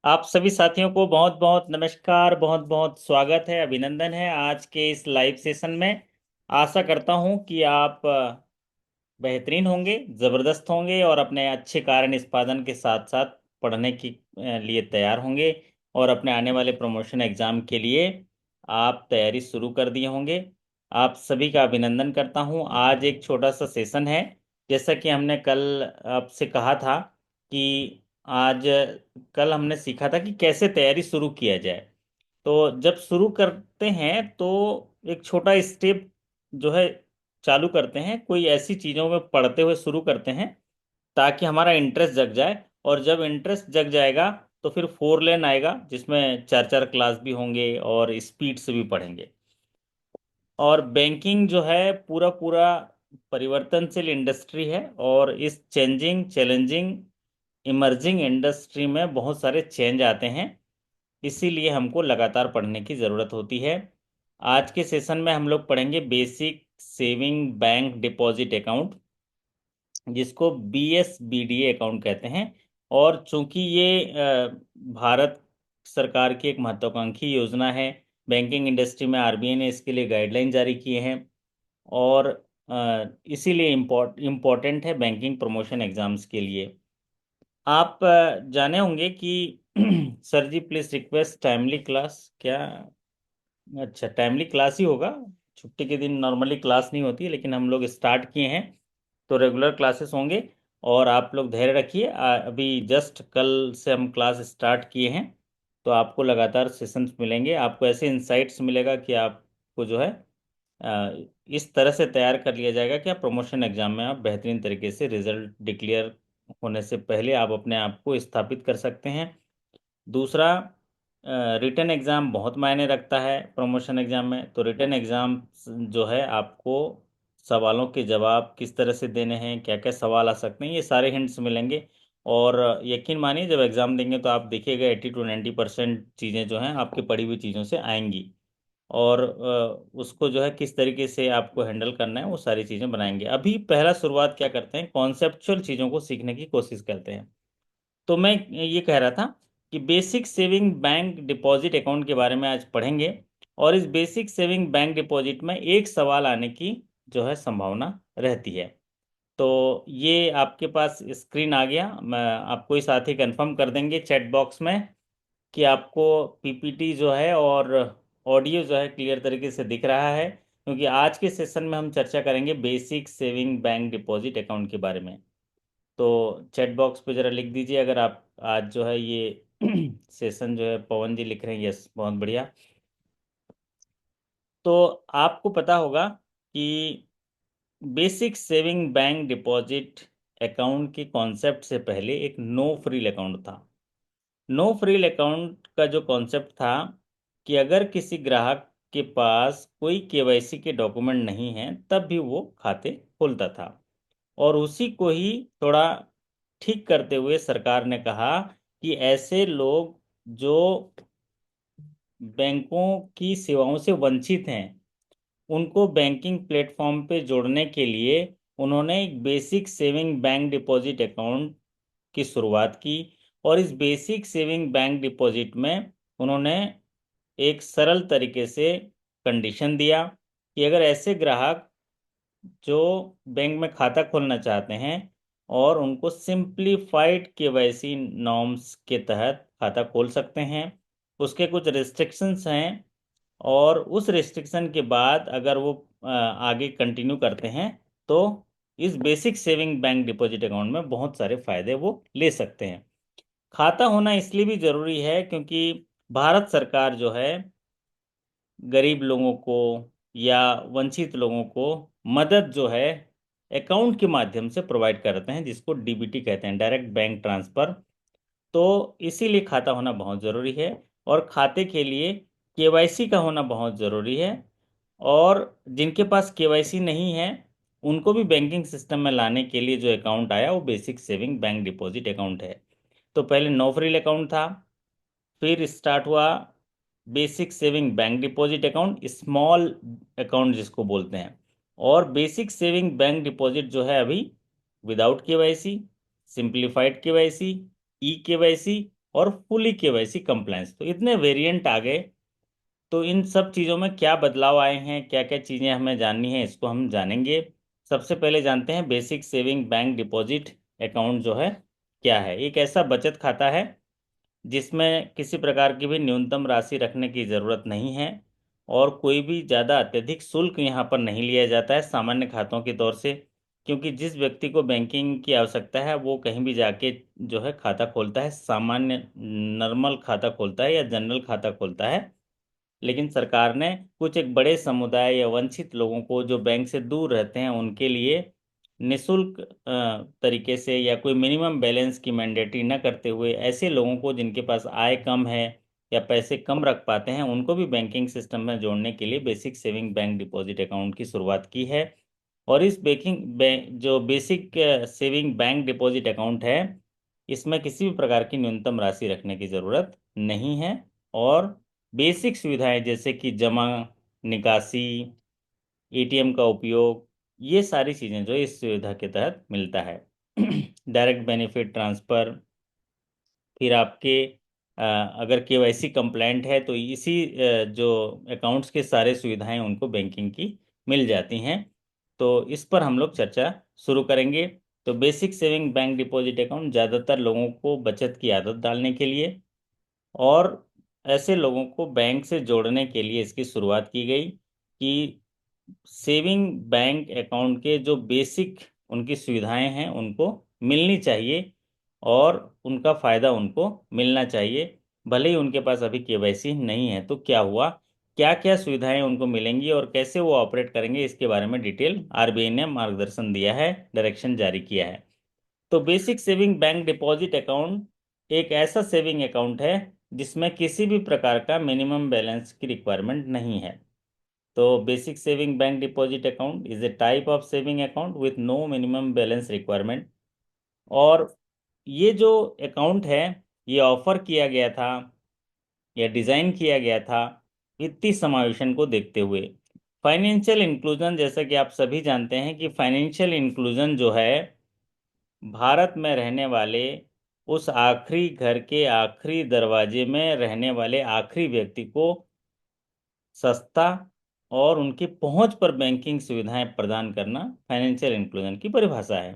आप सभी साथियों को बहुत बहुत नमस्कार, बहुत बहुत स्वागत है, अभिनंदन है आज के इस लाइव सेशन में। आशा करता हूं कि आप बेहतरीन होंगे, ज़बरदस्त होंगे और अपने अच्छे कार्य निष्पादन के साथ साथ पढ़ने की लिए तैयार होंगे और अपने आने वाले प्रमोशन एग्जाम के लिए आप तैयारी शुरू कर दिए होंगे। आप सभी का अभिनंदन करता हूं। आज एक छोटा सा सेशन है। जैसा कि हमने कल आपसे कहा था कि आज कल हमने सीखा था कि कैसे तैयारी शुरू किया जाए। तो जब शुरू करते हैं तो एक छोटा स्टेप जो है चालू करते हैं, कोई ऐसी चीज़ों में पढ़ते हुए शुरू करते हैं ताकि हमारा इंटरेस्ट जग जाए। और जब इंटरेस्ट जग जाएगा तो फिर 4 लेन आएगा जिसमें चार चार क्लास भी होंगे और स्पीड से भी पढ़ेंगे। और बैंकिंग जो है पूरा पूरा परिवर्तनशील इंडस्ट्री है और इस चेंजिंग चैलेंजिंग इमर्जिंग इंडस्ट्री में बहुत सारे चेंज आते हैं। इसीलिए हमको लगातार पढ़ने की ज़रूरत होती है। आज के सेशन में हम लोग पढ़ेंगे basic saving bank deposit account, जिसको BSBDA अकाउंट कहते हैं। और चूंकि ये भारत सरकार की एक महत्वाकांक्षी योजना है, बैंकिंग इंडस्ट्री में RBI ने इसके लिए गाइडलाइन जारी किए हैं और इसीलिए इम्पोर्टेंट है बैंकिंग प्रमोशन एग्जाम्स के लिए। आप जाने होंगे कि sir ji please request timely class क्या। अच्छा, टाइमली क्लास ही होगा। छुट्टी के दिन नॉर्मली क्लास नहीं होती, लेकिन हम लोग स्टार्ट किए हैं तो रेगुलर क्लासेस होंगे। और आप लोग धैर्य रखिए, अभी जस्ट कल से हम क्लास स्टार्ट किए हैं। तो आपको लगातार सेशंस मिलेंगे, आपको ऐसे इंसाइट्स मिलेगा कि आपको जो है अ, इस तरह से तैयार कर लिया जाएगा कि आप प्रमोशन एग्जाम में आप बेहतरीन तरीके से रिजल्ट डिक्लेयर होने से पहले आप अपने आप को स्थापित कर सकते हैं। दूसरा, रिटन एग्ज़ाम बहुत मायने रखता है प्रमोशन एग्ज़ाम में। तो रिटन एग्ज़ाम जो है आपको सवालों के जवाब किस तरह से देने हैं, क्या क्या सवाल आ सकते हैं, ये सारे हिंट्स मिलेंगे। और यकीन मानिए जब एग्ज़ाम देंगे तो आप देखिएगा 80 to 90% चीज़ें जो हैं आपकी पढ़ी हुई चीज़ों से आएंगी। और उसको जो है किस तरीके से आपको हैंडल करना है वो सारी चीज़ें बनाएंगे। अभी पहला शुरुआत क्या करते हैं, कॉन्सेप्चुअल चीज़ों को सीखने की कोशिश करते हैं। तो मैं ये कह रहा था कि basic saving bank deposit account के बारे में आज पढ़ेंगे। और इस बेसिक सेविंग बैंक डिपॉजिट में एक सवाल आने की जो है संभावना रहती है। तो ये आपके पास स्क्रीन आ गया, मैं आपको ही साथ ही कंफर्म कर देंगे चैट बॉक्स में कि आपको PPT जो है और ऑडियो जो है क्लियर तरीके से दिख रहा है, क्योंकि आज के सेशन में हम चर्चा करेंगे basic saving bank deposit account के बारे में। तो चैट बॉक्स पे ज़रा लिख दीजिए अगर आप आज जो है ये सेशन जो है पवन जी लिख रहे हैं, यस बहुत बढ़िया। तो आपको पता होगा कि basic saving bank deposit account के कॉन्सेप्ट से पहले एक नो फ्रिल अकाउंट था। नो फ्रिल अकाउंट का जो कॉन्सेप्ट था कि अगर किसी ग्राहक के पास कोई KYC के डॉक्यूमेंट नहीं है तब भी वो खाते खोलता था। और उसी को ही थोड़ा ठीक करते हुए सरकार ने कहा कि ऐसे लोग जो बैंकों की सेवाओं से वंचित हैं उनको बैंकिंग प्लेटफॉर्म पे जोड़ने के लिए उन्होंने एक basic saving bank deposit account की शुरुआत की। और इस बेसिक सेविंग बैंक डिपॉजिट में उन्होंने एक सरल तरीके से कंडीशन दिया कि अगर ऐसे ग्राहक जो बैंक में खाता खोलना चाहते हैं और उनको सिंप्लीफाइड KYC नॉर्म्स के तहत खाता खोल सकते हैं, उसके कुछ रिस्ट्रिक्शंस हैं। और उस रिस्ट्रिक्शन के बाद अगर वो आगे कंटिन्यू करते हैं तो इस basic saving bank deposit account में बहुत सारे फायदे वो ले सकते हैं। खाता होना इसलिए भी ज़रूरी है क्योंकि भारत सरकार जो है गरीब लोगों को या वंचित लोगों को मदद जो है अकाउंट के माध्यम से प्रोवाइड करते हैं, जिसको DBT कहते हैं, डायरेक्ट बैंक ट्रांसफ़र। तो इसीलिए खाता होना बहुत ज़रूरी है। और खाते के लिए KYC का होना बहुत ज़रूरी है। और जिनके पास KYC नहीं है उनको भी बैंकिंग सिस्टम में लाने के लिए जो अकाउंट आया वो basic saving bank deposit account है। तो पहले नो फ्रिल अकाउंट था, फिर स्टार्ट हुआ basic saving bank deposit account, small account जिसको बोलते हैं। और बेसिक सेविंग बैंक डिपॉजिट जो है अभी विदाउट KYC, सिंप्लीफाइड KYC, ई KYC और फुली केवाईसी कंप्लायंस। तो इतने वेरिएंट आ गए। तो इन सब चीज़ों में क्या बदलाव आए हैं, क्या क्या चीज़ें हमें जाननी है, इसको हम जानेंगे। सबसे पहले जानते हैं basic saving bank deposit account जो है क्या है। एक ऐसा बचत खाता है जिसमें किसी प्रकार की भी न्यूनतम राशि रखने की ज़रूरत नहीं है और कोई भी ज़्यादा अत्यधिक शुल्क यहाँ पर नहीं लिया जाता है सामान्य खातों के तौर से। क्योंकि जिस व्यक्ति को बैंकिंग की आवश्यकता है वो कहीं भी जाके जो है खाता खोलता है, सामान्य नॉर्मल खाता खोलता है या जनरल खाता खोलता है। लेकिन सरकार ने कुछ एक बड़े समुदाय या वंचित लोगों को जो बैंक से दूर रहते हैं उनके लिए निशुल्क तरीके से या कोई मिनिमम बैलेंस की मैंडेटरी न करते हुए ऐसे लोगों को जिनके पास आय कम है या पैसे कम रख पाते हैं उनको भी बैंकिंग सिस्टम में जोड़ने के लिए basic saving bank deposit account की शुरुआत की है। और इस जो basic saving bank deposit account है इसमें किसी भी प्रकार की न्यूनतम राशि रखने की ज़रूरत नहीं है। और बेसिक सुविधाएं जैसे कि जमा, निकासी, एटीएम का उपयोग, ये सारी चीज़ें जो इस सुविधा के तहत मिलता है। डायरेक्ट बेनिफिट ट्रांसफ़र, फिर आपके अगर केवाईसी कंप्लायंट है तो इसी जो अकाउंट्स के सारे सुविधाएं उनको बैंकिंग की मिल जाती हैं। तो इस पर हम लोग चर्चा शुरू करेंगे। तो basic saving bank deposit account ज़्यादातर लोगों को बचत की आदत डालने के लिए और ऐसे लोगों को बैंक से जोड़ने के लिए इसकी शुरुआत की गई कि सेविंग बैंक अकाउंट के जो बेसिक उनकी सुविधाएं हैं उनको मिलनी चाहिए और उनका फ़ायदा उनको मिलना चाहिए। भले ही उनके पास अभी केवाईसी नहीं है। तो क्या हुआ, क्या क्या सुविधाएं उनको मिलेंगी और कैसे वो ऑपरेट करेंगे, इसके बारे में डिटेल आरबीआई ने मार्गदर्शन दिया है, डायरेक्शन जारी किया है। तो basic saving bank deposit account एक ऐसा सेविंग अकाउंट है जिसमें किसी भी प्रकार का मिनिमम बैलेंस की रिक्वायरमेंट नहीं है। तो basic saving bank deposit account is a type of saving account with no minimum balance requirement. और ये जो अकाउंट है ये ऑफर किया गया था या डिज़ाइन किया गया था वित्तीय समावेशन को देखते हुए। फाइनेंशियल इंक्लूजन, जैसा कि आप सभी जानते हैं कि फाइनेंशियल इंक्लूजन जो है भारत में रहने वाले उस आखिरी घर के आखिरी दरवाजे में रहने वाले आखिरी व्यक्ति को सस्ता और उनकी पहुंच पर बैंकिंग सुविधाएं प्रदान करना फाइनेंशियल इंक्लूजन की परिभाषा है।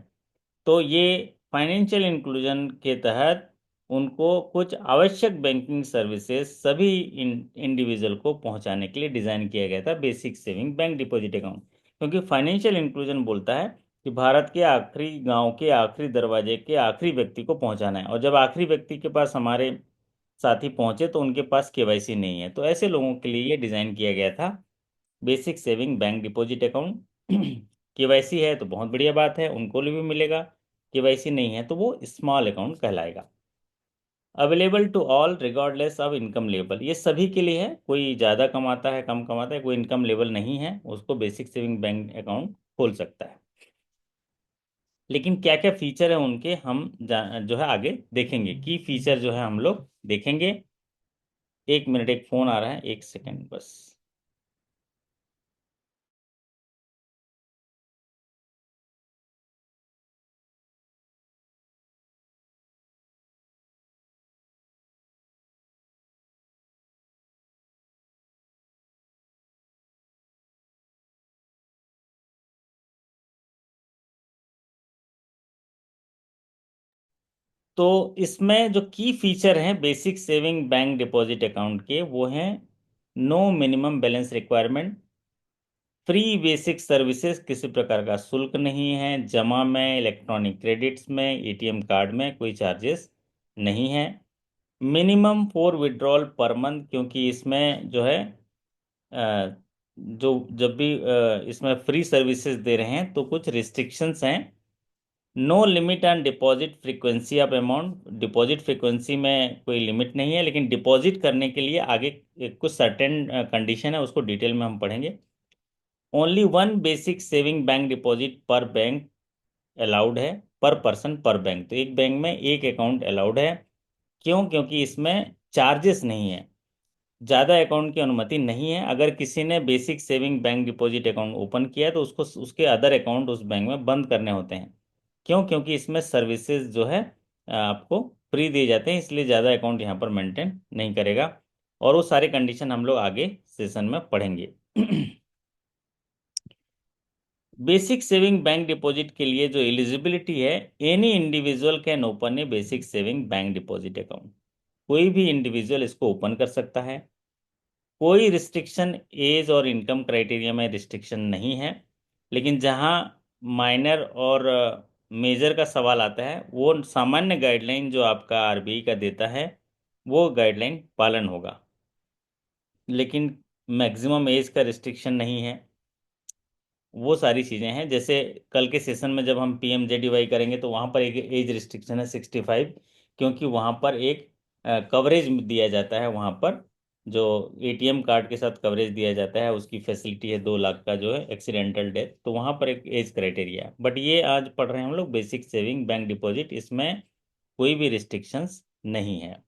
तो ये फाइनेंशियल इंक्लूजन के तहत उनको कुछ आवश्यक बैंकिंग सर्विसेज सभी इंडिविजुअल को पहुंचाने के लिए डिज़ाइन किया गया था basic saving bank deposit account. क्योंकि फाइनेंशियल इंक्लूजन बोलता है कि भारत के आखिरी गांव के आखिरी दरवाजे के आखिरी व्यक्ति को पहुंचाना है और जब आखिरी व्यक्ति के पास हमारे साथी पहुंचे तो उनके पास केवाईसी नहीं है, तो ऐसे लोगों के लिए ये डिज़ाइन किया गया था basic saving bank deposit account. KYC है तो बहुत बढ़िया बात है, उनको भी मिलेगा। केवाईसी नहीं है तो वो स्मॉल अकाउंट कहलाएगा। Available to all regardless of income level, ये सभी के लिए है, कोई ज़्यादा कमाता है कम कमाता है, कोई इनकम लेवल नहीं है उसको बेसिक सेविंग बैंक अकाउंट खोल सकता है। लेकिन क्या क्या फीचर है उनके हम जो है आगे देखेंगे, की फीचर जो है हम लोग देखेंगे। एक मिनट, एक फ़ोन आ रहा है, एक सेकेंड बस। तो इसमें जो की फीचर हैं basic saving bank deposit account के वो हैं no minimum balance requirement, free basic services, किसी प्रकार का शुल्क नहीं है, जमा में, इलेक्ट्रॉनिक क्रेडिट्स में, एटीएम कार्ड में कोई चार्जेस नहीं है, minimum for withdrawal per month, क्योंकि इसमें जो है अ, जो जब भी इसमें फ्री सर्विसेज दे रहे हैं तो कुछ रिस्ट्रिक्शंस हैं। No limit on deposit frequency of amount, deposit frequency में कोई लिमिट नहीं है, लेकिन डिपॉजिट करने के लिए आगे कुछ सर्टेन कंडीशन है, उसको डिटेल में हम पढ़ेंगे। Only one basic saving bank deposit पर बैंक अलाउड है, पर पर्सन पर बैंक, तो एक बैंक में एक अकाउंट अलाउड है। क्यों? क्योंकि इसमें चार्जेस नहीं है, ज़्यादा अकाउंट की अनुमति नहीं है। अगर किसी ने basic saving bank deposit account open किया है तो उसको उसके अदर अकाउंट उस बैंक में बंद करने होते हैं। क्यों? क्योंकि इसमें सर्विसेज जो है आपको फ्री दिए जाते हैं, इसलिए ज़्यादा अकाउंट यहाँ पर मेंटेन नहीं करेगा। और वो सारे कंडीशन हम लोग आगे सेशन में पढ़ेंगे। बेसिक सेविंग बैंक डिपॉजिट के लिए जो एलिजिबिलिटी है, any individual can open a basic saving bank deposit account. कोई भी इंडिविजुअल इसको ओपन कर सकता है। कोई रिस्ट्रिक्शन एज और इनकम क्राइटेरिया में रिस्ट्रिक्शन नहीं है। लेकिन जहां माइनर और मेजर का सवाल आता है, वो सामान्य गाइडलाइन जो आपका आरबीआई का देता है वो गाइडलाइन पालन होगा, लेकिन मैक्सिमम एज का रिस्ट्रिक्शन नहीं है। वो सारी चीज़ें हैं। जैसे कल के सेशन में जब हम पीएमजेडीवाई करेंगे तो वहाँ पर एक एज रिस्ट्रिक्शन है 65, क्योंकि वहाँ पर एक कवरेज दिया जाता है। वहाँ पर जो एटीएम कार्ड के साथ कवरेज दिया जाता है, उसकी फैसिलिटी है 2 लाख का जो है एक्सीडेंटल डेथ, तो वहाँ पर एक एज क्राइटेरिया है। बट ये आज पढ़ रहे हैं हम लोग बेसिक सेविंग बैंक डिपॉजिट, इसमें कोई भी रिस्ट्रिक्शंस नहीं है।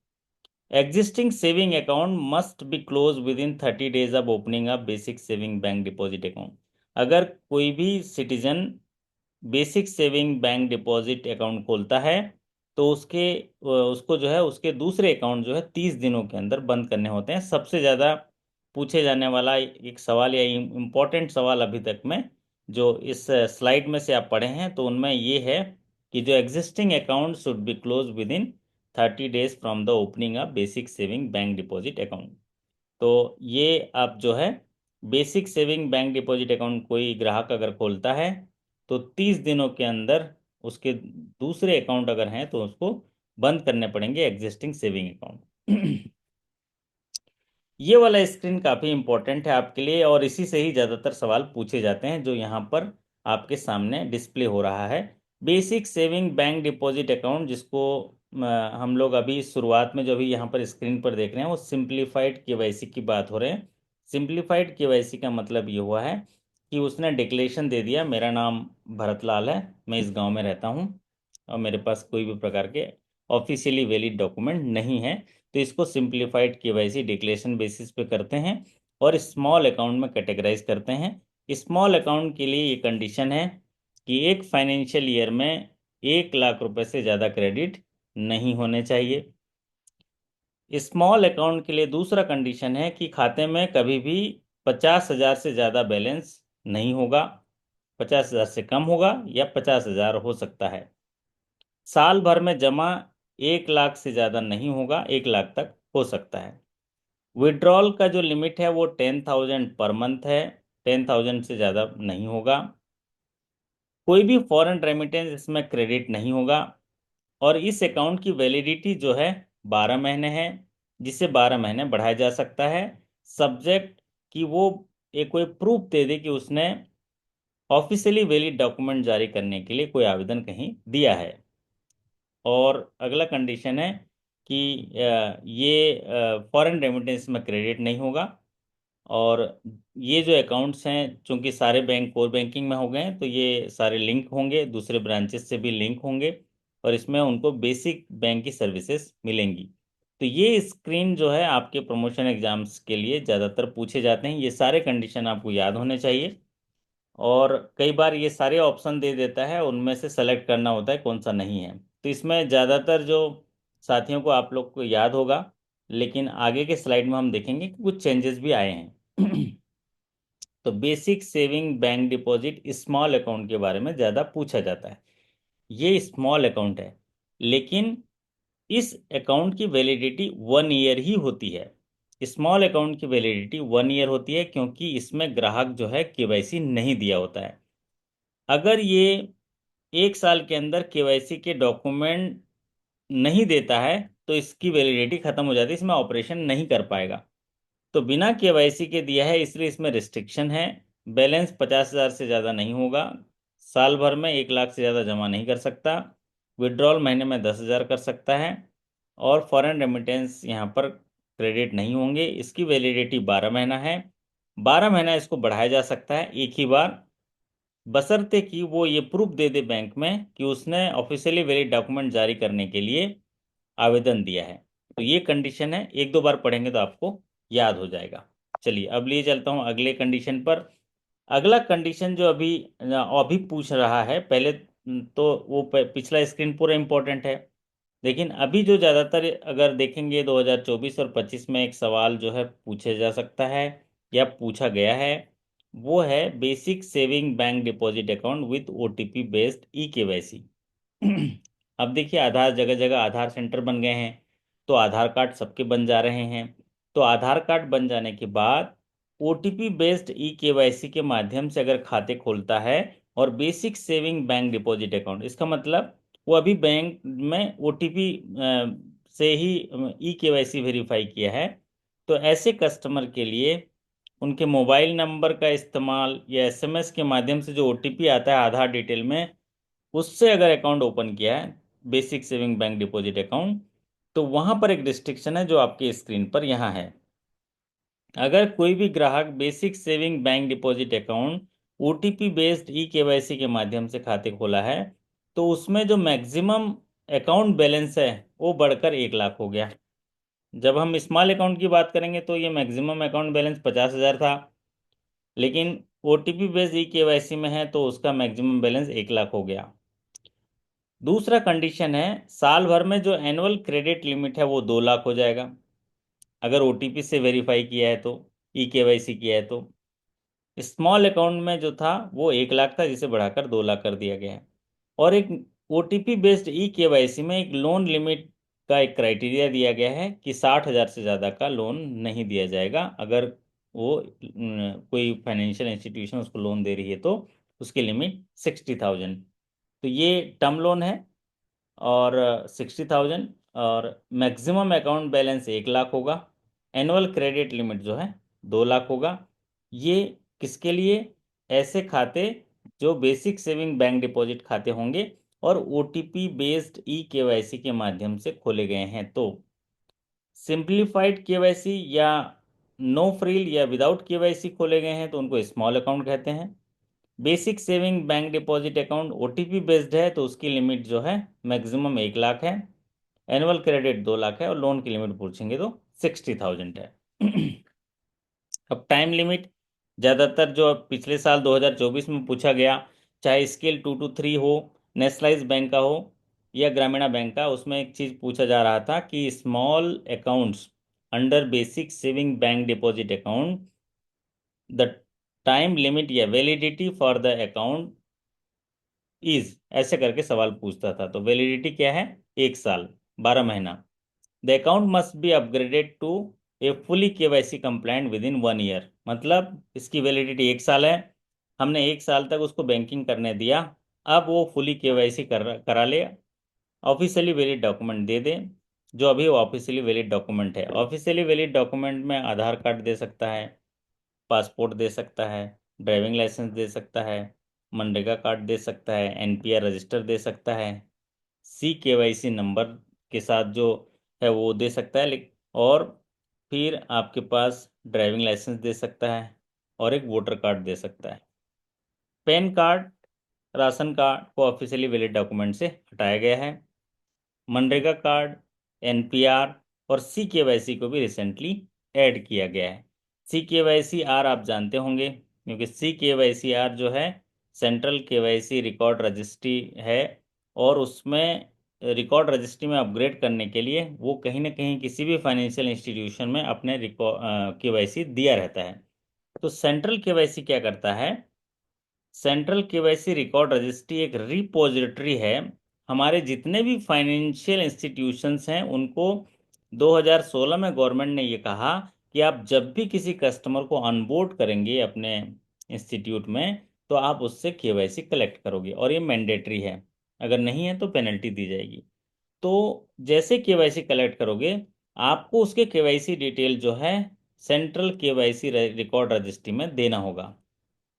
Existing saving account must be closed within 30 days of opening up basic saving bank deposit account। अगर कोई भी citizen basic saving bank deposit account खोलता है तो उसको जो है उसके दूसरे अकाउंट जो है 30 दिनों के अंदर बंद करने होते हैं। सबसे ज़्यादा पूछे जाने वाला एक सवाल या इम्पोर्टेंट सवाल अभी तक में जो इस स्लाइड में से आप पढ़े हैं, तो उनमें ये है कि जो existing account should be close with in 30 days from the opening of basic saving bank deposit account. तो ये आप जो है basic saving bank deposit account कोई ग्राहक अगर खोलता है तो 30 दिनों के अंदर उसके दूसरे अकाउंट अगर हैं तो उसको बंद करने पड़ेंगे एग्जिस्टिंग सेविंग अकाउंट। ये वाला स्क्रीन काफ़ी इंपॉर्टेंट है आपके लिए, और इसी से ही ज़्यादातर सवाल पूछे जाते हैं जो यहाँ पर आपके सामने डिस्प्ले हो रहा है। Basic saving bank deposit account, जिसको हम लोग अभी शुरुआत में जो अभी यहाँ पर स्क्रीन पर देख रहे हैं वो सिंप्लीफाइड केवाईसी की बात हो रहे हैं। सिंप्लीफाइड केवाईसी का मतलब ये हुआ है कि उसने डिक्लेरेशन दे दिया, मेरा नाम भरतलाल है, मैं इस गाँव में रहता हूँ और मेरे पास कोई भी प्रकार के ऑफिशियली वैलिड डॉक्यूमेंट नहीं है। तो इसको सिंप्लीफाइड केवाईसी डिक्लेरेशन बेसिस पे करते हैं और स्मॉल अकाउंट में कैटेगराइज करते हैं। स्मॉल अकाउंट के लिए ये कंडीशन है कि एक फाइनेंशियल ईयर में 1 लाख रुपए से ज़्यादा क्रेडिट नहीं होने चाहिए। स्मॉल अकाउंट के लिए दूसरा कंडीशन है कि खाते में कभी भी 50,000 से ज़्यादा बैलेंस नहीं होगा। 50,000 से कम होगा या 50,000 हो सकता है। साल भर में जमा 1 लाख से ज़्यादा नहीं होगा, 1 लाख तक हो सकता है। विड्रॉल का जो लिमिट है वो 10,000 पर मंथ है, 10,000 से ज़्यादा नहीं होगा। कोई भी फॉरेन रेमिटेंस इसमें क्रेडिट नहीं होगा। और इस अकाउंट की वैलिडिटी जो है 12 महीने है, जिसे 12 महीने बढ़ाया जा सकता है, सब्जेक्ट कि वो एक कोई प्रूफ दे दे कि उसने ऑफिशियली वैलिड डॉक्यूमेंट जारी करने के लिए कोई आवेदन कहीं दिया है। और अगला कंडीशन है कि ये फॉरेन रेमिटेंस में क्रेडिट नहीं होगा। और ये जो अकाउंट्स हैं, चूंकि सारे बैंक कोर बैंकिंग में हो गए हैं, तो ये सारे लिंक होंगे, दूसरे ब्रांचेस से भी लिंक होंगे और इसमें उनको बेसिक बैंक की सर्विसेज मिलेंगी। तो ये स्क्रीन जो है आपके प्रमोशन एग्जाम्स के लिए ज़्यादातर पूछे जाते हैं। ये सारे कंडीशन आपको याद होने चाहिए, और कई बार ये सारे ऑप्शन दे देता है, उनमें से सेलेक्ट करना होता है कौन सा नहीं है। तो इसमें ज़्यादातर जो साथियों को आप लोग को याद होगा, लेकिन आगे के स्लाइड में हम देखेंगे कि कुछ चेंजेस भी आए हैं। तो basic saving bank deposit small account के बारे में ज़्यादा पूछा जाता है। ये स्मॉल अकाउंट है, लेकिन इस अकाउंट की वैलिडिटी 1 ईयर ही होती है। स्मॉल अकाउंट की वैलिडिटी 1 ईयर होती है, क्योंकि इसमें ग्राहक जो है केवाईसी नहीं दिया होता है। अगर ये 1 साल के अंदर केवाईसी के डॉक्यूमेंट नहीं देता है तो इसकी वैलिडिटी खत्म हो जाती है, इसमें ऑपरेशन नहीं कर पाएगा। तो बिना केवाईसी के दिया है, इसलिए इसमें रिस्ट्रिक्शन है। बैलेंस 50,000 से ज़्यादा नहीं होगा। साल भर में 1 लाख से ज़्यादा जमा नहीं कर सकता। विड्रॉल महीने में 10,000 कर सकता है। और फॉरेन रेमिटेंस यहाँ पर क्रेडिट नहीं होंगे। इसकी वैलिडिटी 12 महीना है। 12 महीना इसको बढ़ाया जा सकता है एक ही बार, बशर्ते कि वो ये प्रूफ दे दे बैंक में कि उसने ऑफिशियली वैलिड डॉक्यूमेंट जारी करने के लिए आवेदन दिया है। तो ये कंडीशन है, 1-2 बार पढ़ेंगे तो आपको याद हो जाएगा। चलिए अब लिए चलता हूँ अगले कंडीशन पर। अगला कंडीशन जो अभी अभी पूछ रहा है, पहले तो वो पिछला स्क्रीन पूरा इंपॉर्टेंट है। लेकिन अभी जो ज़्यादातर अगर देखेंगे 2024 और 25 में एक सवाल जो है पूछा जा सकता है या पूछा गया है, वो है basic saving bank deposit account with OTP based e KYC. अब देखिए, आधार जगह जगह आधार सेंटर बन गए हैं, तो आधार कार्ड सबके बन जा रहे हैं। तो आधार कार्ड बन जाने के बाद ओटीपी बेस्ड ई केवाईसी के माध्यम से अगर खाते खोलता है और basic saving bank deposit account, इसका मतलब वो अभी बैंक में ओटीपी से ही ई केवाईसी वेरीफाई किया है। तो ऐसे कस्टमर के लिए उनके मोबाइल नंबर का इस्तेमाल या एसएमएस के माध्यम से जो ओटीपी आता है आधार डिटेल में, उससे अगर अकाउंट ओपन किया है basic saving bank deposit account, तो वहां पर एक रिस्ट्रिक्शन है जो आपकी स्क्रीन पर यहाँ है। अगर कोई भी ग्राहक basic saving bank deposit account OTP based e KYC के माध्यम से खाते खोला है, तो उसमें जो मैक्सिमम अकाउंट बैलेंस है वो बढ़कर 1 लाख हो गया। जब हम स्मॉल अकाउंट की बात करेंगे तो ये मैक्सिमम अकाउंट बैलेंस 50,000 था, लेकिन ओटीपी बेस्ड ई केवाईसी में है तो उसका मैक्सिमम बैलेंस 1 लाख हो गया। दूसरा कंडीशन है, साल भर में जो एनुअल क्रेडिट लिमिट है वो 2 लाख हो जाएगा, अगर ओटीपी से वेरीफाई किया है तो, ई केवाईसी किया है तो। स्मॉल अकाउंट में जो था वो 1 लाख था, जिसे बढ़ाकर 2 लाख कर दिया गया है। और एक ओटीपी बेस्ड ई केवाईसी में एक लोन लिमिट का एक क्राइटेरिया दिया गया है कि 60,000 से ज़्यादा का लोन नहीं दिया जाएगा। अगर वो कोई फाइनेंशियल इंस्टीट्यूशन उसको लोन दे रही है तो उसकी लिमिट 60,000। तो ये टर्म लोन है और 60,000, और मैक्सिमम अकाउंट बैलेंस 1 लाख होगा। एनुअल क्रेडिट लिमिट जो है 2 लाख होगा। ये किसके लिए? ऐसे खाते जो बेसिक सेविंग बैंक डिपॉजिट खाते होंगे और ओटीपी बेस्ड ई केवाईसी के माध्यम से खोले गए हैं। तो सिंप्लीफाइड केवाईसी या नो फ्रिल या विदाउट केवाईसी खोले गए हैं तो उनको स्मॉल अकाउंट कहते हैं। Basic saving bank deposit account OTP based है तो उसकी लिमिट जो है मैक्सिमम 1 लाख है, एनुअल क्रेडिट 2 लाख है, और लोन की लिमिट पूछेंगे तो 60,000 है। अब टाइम लिमिट, ज़्यादातर जो अब पिछले साल 2024 में पूछा गया, चाहे स्केल 2 to 3 हो, नेशनलाइज बैंक का हो या ग्रामीणा बैंक का, उसमें एक चीज़ पूछा जा रहा था कि small accounts under basic saving bank deposit account, the time limit या validity for the account is, ऐसे करके सवाल पूछता था। तो वैलिडिटी क्या है? 1 साल, 12 महीना। The account must be upgraded to a fully KYC compliant within 1 year. मतलब इसकी वैलिडिटी 1 साल है, हमने 1 साल तक उसको बैंकिंग करने दिया, अब वो फुली केवाईसी करा ले, ऑफिशियली वैलिड डॉक्यूमेंट दे दे। जो अभी ऑफिशियली वैलिड डॉक्यूमेंट है, ऑफिशियली वैलिड डॉक्यूमेंट में आधार कार्ड दे सकता है, पासपोर्ट दे सकता है, ड्राइविंग लाइसेंस दे सकता है, मनरेगा कार्ड दे सकता है, एनपीआर रजिस्टर दे सकता है, सी केवाईसी नंबर के साथ जो है वो दे सकता है, और फिर आपके पास ड्राइविंग लाइसेंस दे सकता है और एक वोटर कार्ड दे सकता है। पैन कार्ड, राशन कार्ड को ऑफिशियली वैलिड डॉक्यूमेंट से हटाया गया है। मनरेगा कार्ड, एनपीआर और सी केवाईसी को भी रिसेंटली ऐड किया गया है। सी केवाईसी आर आप जानते होंगे, क्योंकि सी केवाईसी आर जो है सेंट्रल केवाईसी रिकॉर्ड रजिस्ट्री है, और उसमें रिकॉर्ड रजिस्ट्री में अपग्रेड करने के लिए वो कहीं ना कहीं किसी भी फाइनेंशियल इंस्टीट्यूशन में अपने केवाईसी दिया रहता है। तो सेंट्रल केवाईसी क्या करता है? सेंट्रल केवाईसी रिकॉर्ड रजिस्ट्री एक रिपोजिटरी है। हमारे जितने भी फाइनेंशियल इंस्टीट्यूशंस हैं उनको 2016 में गवर्नमेंट ने ये कहा कि आप जब भी किसी कस्टमर को ऑनबोर्ड करेंगे अपने इंस्टीट्यूट में, तो आप उससे केवाईसी कलेक्ट करोगे, और ये मैंडेटरी है, अगर नहीं है तो पेनल्टी दी जाएगी। तो जैसे केवाईसी कलेक्ट करोगे, आपको उसके केवाईसी डिटेल जो है सेंट्रल केवाईसी रिकॉर्ड रजिस्ट्री में देना होगा,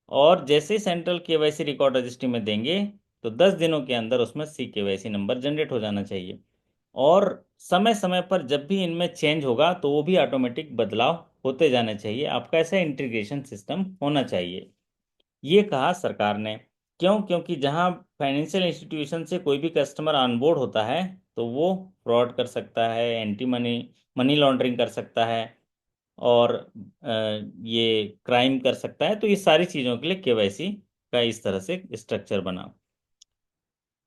और जैसे ही सेंट्रल केवाईसी रिकॉर्ड रजिस्ट्री में देंगे तो 10 दिनों के अंदर उसमें सी केवाईसी नंबर जनरेट हो जाना चाहिए। और समय समय पर जब भी इनमें चेंज होगा तो वो भी ऑटोमेटिक बदलाव होते जाने चाहिए। आपका ऐसा इंटीग्रेशन सिस्टम होना चाहिए, ये कहा सरकार ने। क्यों? क्योंकि जहां फाइनेंशियल इंस्टीट्यूशन से कोई भी कस्टमर ऑनबोर्ड होता है तो वो फ्रॉड कर सकता है, एंटी मनी मनी लॉन्ड्रिंग कर सकता है, और ये क्राइम कर सकता है। तो ये सारी चीज़ों के लिए केवाईसी का इस तरह से स्ट्रक्चर बना।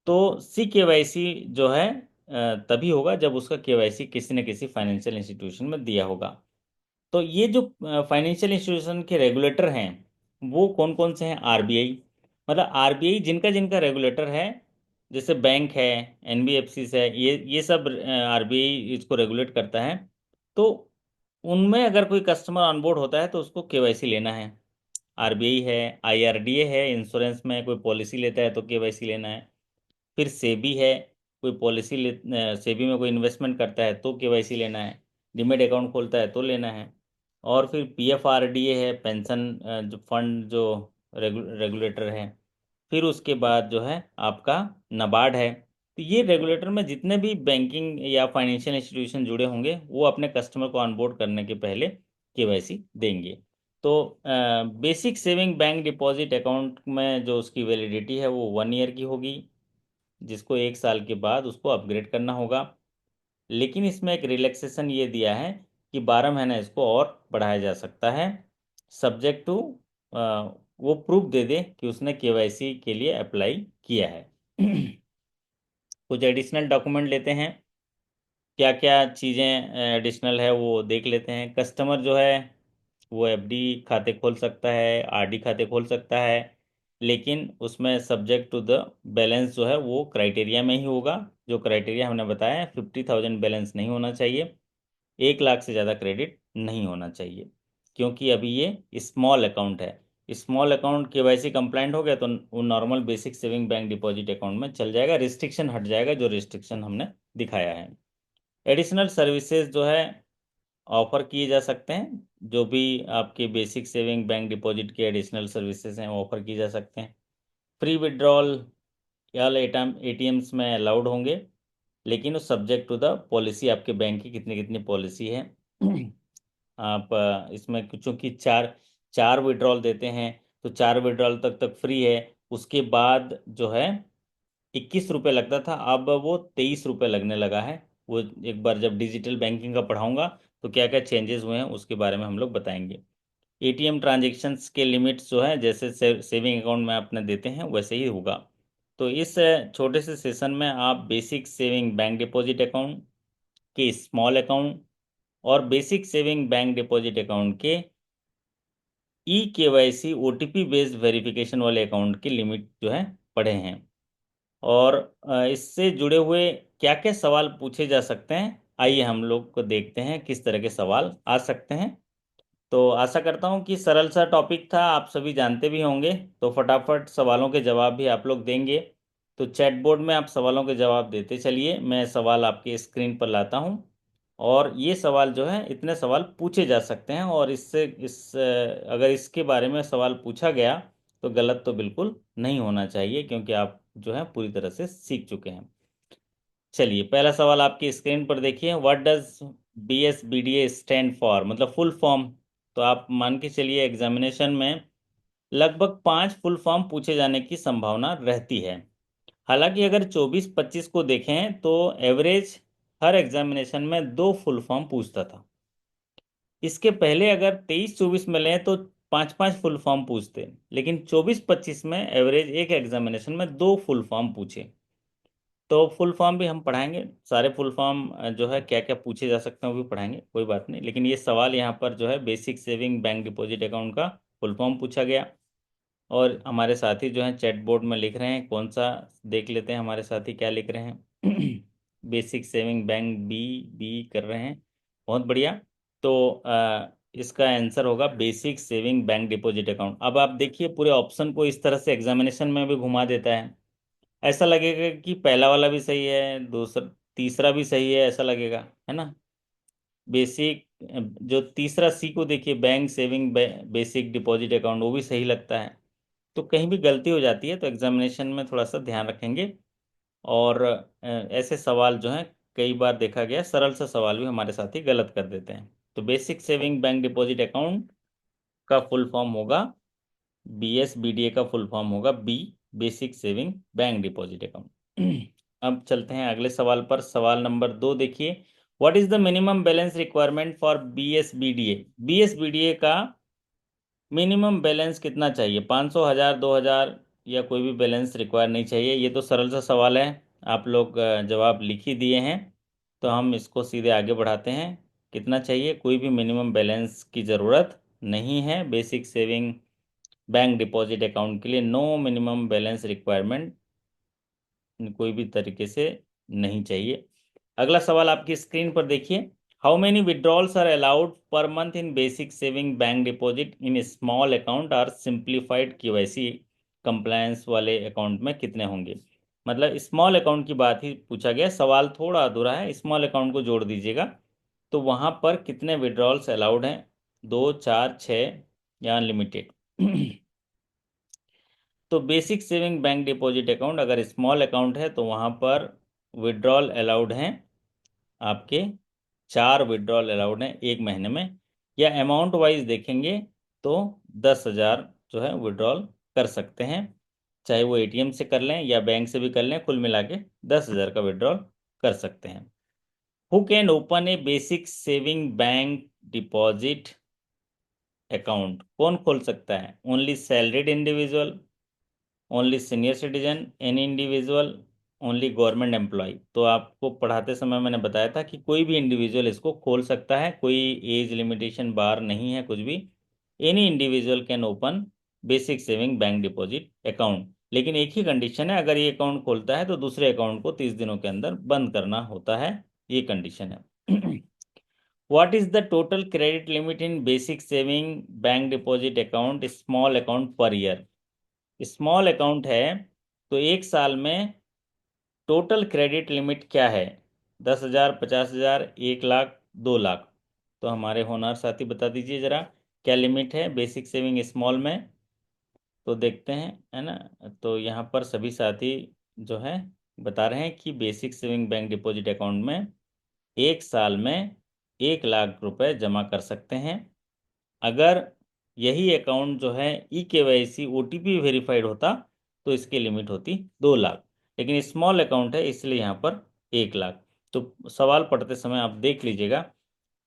तो सी केवाईसी जो है तभी होगा जब उसका केवाईसी किसी न किसी फाइनेंशियल इंस्टीट्यूशन में दिया होगा। तो ये जो फाइनेंशियल इंस्टीट्यूशन के रेगुलेटर हैं वो कौन कौन से हैं? आरबीआई, मतलब आरबीआई जिनका जिनका रेगुलेटर है, जैसे बैंक है, एनबीएफसी है, ये सब आरबीआई इसको रेगुलेट करता है। तो उनमें अगर कोई कस्टमर ऑनबोर्ड होता है तो उसको केवाईसी लेना है। आरबीआई है, आईआरडीए है, इंश्योरेंस में कोई पॉलिसी लेता है तो केवाईसी लेना है। फिर सेबी है, कोई पॉलिसी ले, सेबी में कोई इन्वेस्टमेंट करता है तो केवाईसी लेना है। डीमेट अकाउंट खोलता है तो लेना है। और फिर पीएफआरडीए है, पेंशन जो फंड जो रेगुलेटर है। फिर उसके बाद जो है आपका नाबार्ड है। तो ये रेगुलेटर में जितने भी बैंकिंग या फाइनेंशियल इंस्टीट्यूशन जुड़े होंगे वो अपने कस्टमर को ऑनबोर्ड करने के पहले केवाईसी देंगे। तो basic saving bank deposit account में जो उसकी वैलिडिटी है वो 1 ईयर की होगी, जिसको 1 साल के बाद उसको अपग्रेड करना होगा। लेकिन इसमें एक रिलैक्सेशन ये दिया है कि 12 महीना इसको और बढ़ाया जा सकता है, सब्जेक्ट टू वो प्रूफ दे दे कि उसने केवाईसी के लिए अप्लाई किया है। कुछ एडिशनल डॉक्यूमेंट लेते हैं, क्या क्या चीज़ें एडिशनल है वो देख लेते हैं। कस्टमर जो है वो एफडी खाते खोल सकता है, आरडी खाते खोल सकता है, लेकिन उसमें सब्जेक्ट टू द बैलेंस जो है वो क्राइटेरिया में ही होगा। जो क्राइटेरिया हमने बताया है, 50,000 बैलेंस नहीं होना चाहिए, 1 लाख से ज़्यादा क्रेडिट नहीं होना चाहिए, क्योंकि अभी ये स्मॉल अकाउंट है। स्मॉल अकाउंट केवाईसी कंप्लाइंट हो गया तो वो normal basic saving bank deposit account में चल जाएगा, रिस्ट्रिक्शन हट जाएगा जो रिस्ट्रिक्शन हमने दिखाया है। एडिशनल सर्विसेज जो है ऑफर किए जा सकते हैं, जो भी आपके बेसिक सेविंग बैंक डिपॉजिट के एडिशनल सर्विसेज हैं वो ऑफर किए जा सकते हैं। फ्री विड्रॉल या एटीएम्स में अलाउड होंगे, लेकिन वो सब्जेक्ट टू द पॉलिसी, आपके बैंक की कितनी कितनी पॉलिसी है। आप इसमें चूंकि चार चार विड्रॉल देते हैं तो 4 विड्रॉल तक तक फ्री है। उसके बाद जो है 21 रुपये लगता था, अब वो 23 रुपये लगने लगा है। वो एक बार जब डिजिटल बैंकिंग का पढ़ाऊंगा तो क्या क्या चेंजेस हुए हैं उसके बारे में हम लोग बताएंगे। एटीएम ट्रांजेक्शन्स के लिमिट्स जो है जैसे सेविंग अकाउंट में आपने देते हैं वैसे ही होगा। तो इस छोटे से सेशन में आप basic saving bank deposit account के स्मॉल अकाउंट और basic saving bank deposit account के e KYC OTP based verification वाले अकाउंट की लिमिट जो है पढ़े हैं। और इससे जुड़े हुए क्या क्या सवाल पूछे जा सकते हैं, आइए हम लोग को देखते हैं किस तरह के सवाल आ सकते हैं। तो आशा करता हूं कि सरल सा टॉपिक था, आप सभी जानते भी होंगे, तो फटाफट सवालों के जवाब भी आप लोग देंगे। तो चैट बोर्ड में आप सवालों के जवाब देते चलिए, मैं सवाल आपके स्क्रीन पर लाता हूं। और ये सवाल जो है इतने सवाल पूछे जा सकते हैं, और इससे अगर इसके बारे में सवाल पूछा गया तो गलत तो बिल्कुल नहीं होना चाहिए, क्योंकि आप जो है पूरी तरह से सीख चुके हैं। चलिए पहला सवाल आपकी स्क्रीन पर देखिए, what does BSBDA stand for, मतलब फुल फॉर्म। तो आप मान के चलिए एग्जामिनेशन में लगभग 5 फुल फॉर्म पूछे जाने की संभावना रहती है। हालांकि अगर 24-25 को देखें तो एवरेज हर एग्जामिनेशन में 2 फुल फॉर्म पूछता था। इसके पहले अगर 23-24 में लें तो 5-5 फुल फॉर्म पूछते, लेकिन 24-25 में एवरेज एक एग्जामिनेशन में 2 फुल फॉर्म पूछे। तो फुल फॉर्म भी हम पढ़ाएंगे, सारे फुल फॉर्म जो है क्या क्या पूछे जा सकते हैं वो भी पढ़ाएंगे, कोई बात नहीं। लेकिन ये सवाल यहाँ पर जो है basic saving bank deposit account का फुल फॉर्म पूछा गया। और हमारे साथी जो हैं चैट बोर्ड में लिख रहे हैं, कौन सा देख लेते हैं हमारे साथी क्या लिख रहे हैं। Basic saving bank B B कर रहे हैं, बहुत बढ़िया। तो इसका आंसर होगा basic saving bank deposit account. अब आप देखिए पूरे ऑप्शन को इस तरह से एग्जामिनेशन में भी घुमा देता है, ऐसा लगेगा कि पहला वाला भी सही है, दूसरा तीसरा भी सही है, ऐसा लगेगा, है ना। बेसिक जो तीसरा सी को देखिए, bank saving basic deposit account, वो भी सही लगता है। तो कहीं भी गलती हो जाती है तो एग्जामिनेशन में थोड़ा सा ध्यान रखेंगे। और ऐसे सवाल जो हैं कई बार देखा गया सरल सा सवाल भी हमारे साथ ही गलत कर देते हैं। तो basic saving bank deposit account का फुल फॉर्म होगा, BSBDA का फुल फॉर्म होगा B, basic saving bank deposit account. अब चलते हैं अगले सवाल पर, सवाल नंबर 2 देखिए, what is the minimum balance requirement for BSBDA। BSBDA का मिनिमम बैलेंस कितना चाहिए? 500, 1000, 2000, या कोई भी बैलेंस रिक्वायर नहीं चाहिए? ये तो सरल सा सवाल है। आप लोग जवाब लिख ही दिए हैं, तो हम इसको सीधे आगे बढ़ाते हैं। कितना चाहिए? कोई भी मिनिमम बैलेंस की ज़रूरत नहीं है। Basic saving bank deposit account के लिए नो मिनिमम बैलेंस रिक्वायरमेंट कोई भी तरीके से नहीं चाहिए। अगला सवाल आपकी स्क्रीन पर देखिए। How many withdrawals are allowed per month in basic saving bank deposit in small account और सिंप्लीफाइड केवाईसी कंप्लायंस वाले अकाउंट में कितने होंगे? मतलब स्मॉल अकाउंट की बात ही पूछा गया, सवाल थोड़ा अधूरा है, स्मॉल अकाउंट को जोड़ दीजिएगा। तो वहां पर कितने विड्रॉल्स अलाउड हैं? 2, 4, 6 या अनलिमिटेड? तो basic saving bank deposit account अगर स्मॉल अकाउंट है तो वहां पर विड्रॉल अलाउड हैं आपके, 4 विड्रॉल अलाउड हैं एक महीने में। या अमाउंट वाइज देखेंगे तो 10,000 जो है विड्रॉल कर सकते हैं, चाहे वो एटीएम से कर लें या बैंक से भी कर लें, कुल मिला के 10,000 का विड्रॉल कर सकते हैं। Who can open a basic saving bank deposit account? कौन खोल सकता है? Only salaried individual, only senior citizen, any individual, only government employee. तो आपको पढ़ाते समय मैंने बताया था कि कोई भी इंडिविजुअल इसको खोल सकता है, कोई एज लिमिटेशन बार नहीं है कुछ भी। Any individual can open basic saving bank deposit account, लेकिन एक ही कंडीशन है, अगर ये अकाउंट खोलता है तो दूसरे अकाउंट को 30 दिनों के अंदर बंद करना होता है, ये कंडीशन है। What is the total credit limit in basic saving bank deposit account small account per year? Small account है तो एक साल में टोटल क्रेडिट लिमिट क्या है? 10,000, 50,000, 1 लाख, 2 लाख? तो हमारे होनहार साथी बता दीजिए जरा, क्या लिमिट है बेसिक सेविंग स्मॉल में? तो देखते हैं, है ना। तो यहाँ पर सभी साथी जो है बता रहे हैं कि basic saving bank deposit account में एक साल में 1 लाख रुपए जमा कर सकते हैं। अगर यही अकाउंट जो है eKYC OTP वेरीफाइड होता तो इसकी लिमिट होती 2 लाख, लेकिन स्मॉल अकाउंट है इसलिए यहाँ पर 1 लाख। तो सवाल पढ़ते समय आप देख लीजिएगा,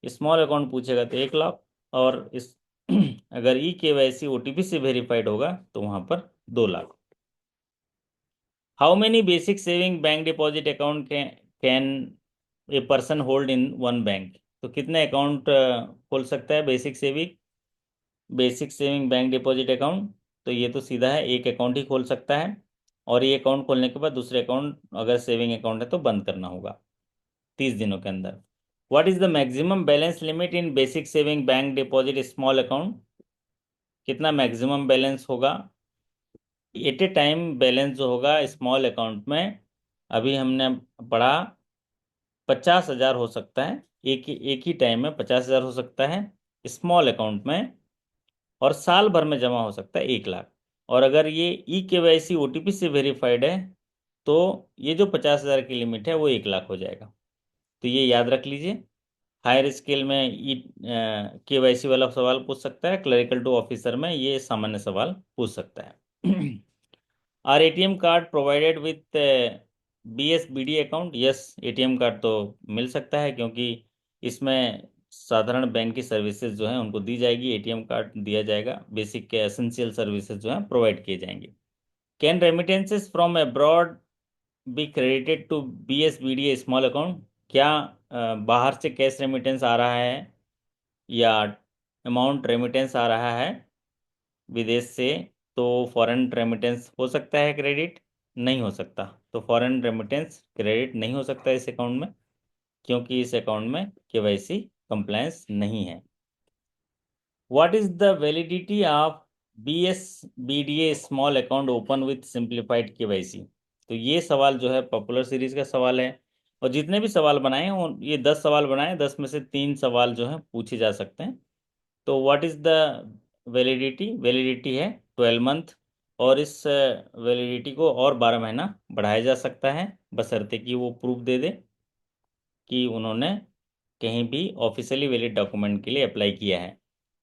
स्मॉल अकाउंट पूछेगा तो 1 लाख, और इस अगर eKYC OTP से वेरीफाइड होगा तो वहाँ पर 2 lakh. How many basic saving bank deposit account can a person hold in one bank? तो कितने अकाउंट खोल सकता है basic saving bank deposit account? तो ये तो सीधा है, एक अकाउंट ही खोल सकता है, और ये अकाउंट खोलने के बाद दूसरे अकाउंट अगर सेविंग अकाउंट है तो बंद करना होगा 30 दिनों के अंदर। What is the maximum balance limit in basic saving bank deposit small account? कितना मैक्सिमम बैलेंस होगा एट ए टाइम? बैलेंस जो होगा स्मॉल अकाउंट में, अभी हमने पढ़ा 50,000 हो सकता है, एक ही टाइम में 50,000 हो सकता है स्मॉल अकाउंट में, और साल भर में जमा हो सकता है 1 लाख। और अगर ये eKYC OTP से वेरीफाइड है तो ये जो 50,000 की लिमिट है वो 1 लाख हो जाएगा। तो ये याद रख लीजिए। हायर स्केल में KYC वाला सवाल पूछ सकता है, क्लरिकल टू ऑफिसर में ये सामान्य सवाल पूछ सकता है। Are ATM card provided with BSBD account? Yes, ATM card तो मिल सकता है, क्योंकि इसमें साधारण बैंक की सर्विसेज जो हैं उनको दी जाएगी, एटीएम कार्ड दिया जाएगा, बेसिक के एसेंशियल सर्विसेज जो हैं प्रोवाइड किए जाएंगे। Can remittances from abroad be credited to BSBD small account? क्या बाहर से कैश रेमिटेंस आ रहा है या अमाउंट रेमिटेंस आ रहा है विदेश से, तो फॉरेन रेमिटेंस हो सकता है क्रेडिट? नहीं हो सकता। तो फॉरेन रेमिटेंस क्रेडिट नहीं हो सकता इस अकाउंट में, क्योंकि इस अकाउंट में KYC कंप्लायंस नहीं है। What is the validity of BSBDA small account open with simplified KYC? तो ये सवाल जो है पॉपुलर सीरीज का सवाल है, और जितने भी सवाल बनाए हैं ये 10 सवाल बनाए, 10 में से 3 सवाल जो है पूछे जा सकते हैं। तो व्हाट इज द वैलिडिटी है 12 मंथ, और इस वैलिडिटी को और 12 महीना बढ़ाया जा सकता है, बशर्ते कि वो प्रूफ दे दे कि उन्होंने कहीं भी ऑफिशियली वैलिड डॉक्यूमेंट के लिए अप्लाई किया है।